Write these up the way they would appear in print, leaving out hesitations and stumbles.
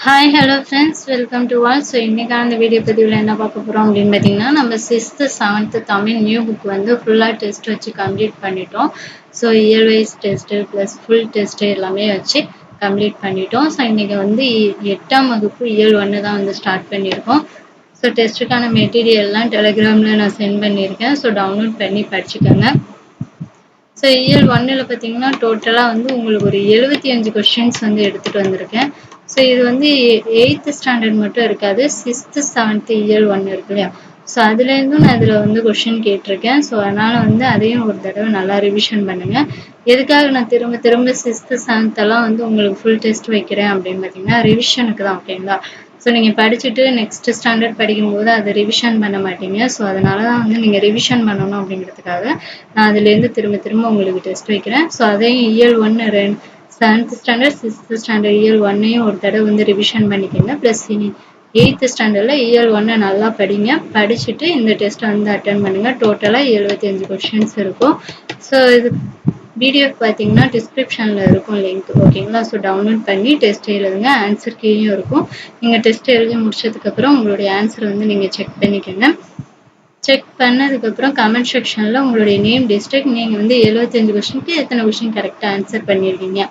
Hi hello friends welcome to all. So இன்றைக்கான அந்த video பதிவில் என்ன பார்க்க போகிறோம் அப்படின்னு பார்த்தீங்கன்னா, நம்ம 6th 7th Tamil new book வந்து ஃபுல்லாக டெஸ்ட் வச்சு கம்ப்ளீட் பண்ணிட்டோம். So year wise test plus full test எல்லாமே வச்சு கம்ப்ளீட் பண்ணிட்டோம். ஸோ இன்றைக்கி வந்து 8ஆம் வகுப்பு இயல் 1 தான் வந்து ஸ்டார்ட் பண்ணியிருக்கோம். ஸோ டெஸ்ட்டுக்கான மெட்டீரியல்லாம் டெலிகிராமில் நான் சென்ட் பண்ணியிருக்கேன். ஸோ டவுன்லோட் பண்ணி படிச்சுக்கோங்க. ஸோ இயல் 1ல் பார்த்தீங்கன்னா டோட்டலாக வந்து உங்களுக்கு ஒரு 75 கொஷின்ஸ் வந்து எடுத்துகிட்டு வந்திருக்கேன். ஸோ இது வந்து 8th ஸ்டாண்டர்ட் மட்டும் இருக்காது, 6th 7th இயல் 1 இருக்கு இல்லையா, ஸோ அதுலேருந்தும் நான் இதில் வந்து கொஷின் கேட்டிருக்கேன். ஸோ அதனால் வந்து அதையும் ஒரு தடவை நல்லா ரிவிஷன் பண்ணுங்கள். எதுக்காக நான் திரும்ப திரும்ப 6th 7th எல்லாம் வந்து உங்களுக்கு ஃபுல் டெஸ்ட் வைக்கிறேன் அப்படின்னு பார்த்தீங்கன்னா ரிவிஷனுக்கு தான், ஓகேங்களா. ஸோ நீங்கள் படிச்சுட்டு நெக்ஸ்ட் ஸ்டாண்டர்ட் படிக்கும்போது அதை ரிவிஷன் பண்ண மாட்டீங்க. ஸோ அதனால தான் வந்து நீங்கள் ரிவிஷன் பண்ணணும் அப்படிங்கிறதுக்காக நான் அதுலேருந்து திரும்ப திரும்ப உங்களுக்கு டெஸ்ட் வைக்கிறேன். ஸோ அதையும் இயல் 1 7th ஸ்டாண்டர்ட் 6th ஸ்டாண்டர்ட் இயல் 1ஐயும் ஒரு தடவை வந்து ரிவிஷன் பண்ணிக்கோங்க. ப்ளஸ் 8th ஸ்டாண்டர்டில் இயல் 1 நல்லா படிங்க. படிச்சுட்டு இந்த டெஸ்ட்டை வந்து அட்டன் பண்ணுங்கள். டோட்டலாக 75 கொஷின்ஸ் இருக்கும். ஸோ இது பிடிஎஃப் பார்த்தீங்கன்னா டிஸ்கிரிப்ஷனில் இருக்கும் லிங்க், ஓகேங்களா. ஸோ டவுன்லோட் பண்ணி டெஸ்ட் எழுதுங்க. ஆன்சர் கீயும் இருக்கும். நீங்கள் டெஸ்ட் எழுதி முடிச்சதுக்கப்புறம் உங்களுடைய ஆன்சர் வந்து நீங்கள் செக் பண்ணிக்கோங்க. செக் பண்ணதுக்கப்புறம் கமெண்ட் செக்ஷனில் உங்களுடைய நேம், டிஸ்ட்ரிக்ட், நீங்கள் வந்து 75 கொஷினுக்கு எத்தனை கொஷின் கரெக்டாக ஆன்சர் பண்ணியிருக்கீங்க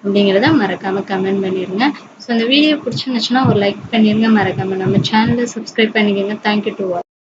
அப்படிங்கிறத மறக்காமல் கமெண்ட் பண்ணிடுங்க. ஸோ இந்த வீடியோ பிடிச்சிருந்துச்சுன்னா ஒரு லைக் பண்ணிடுங்க. மறக்காமல் நம்ம சேனலை சப்ஸ்கிரைப் பண்ணிக்கோங்க. Thank you to all.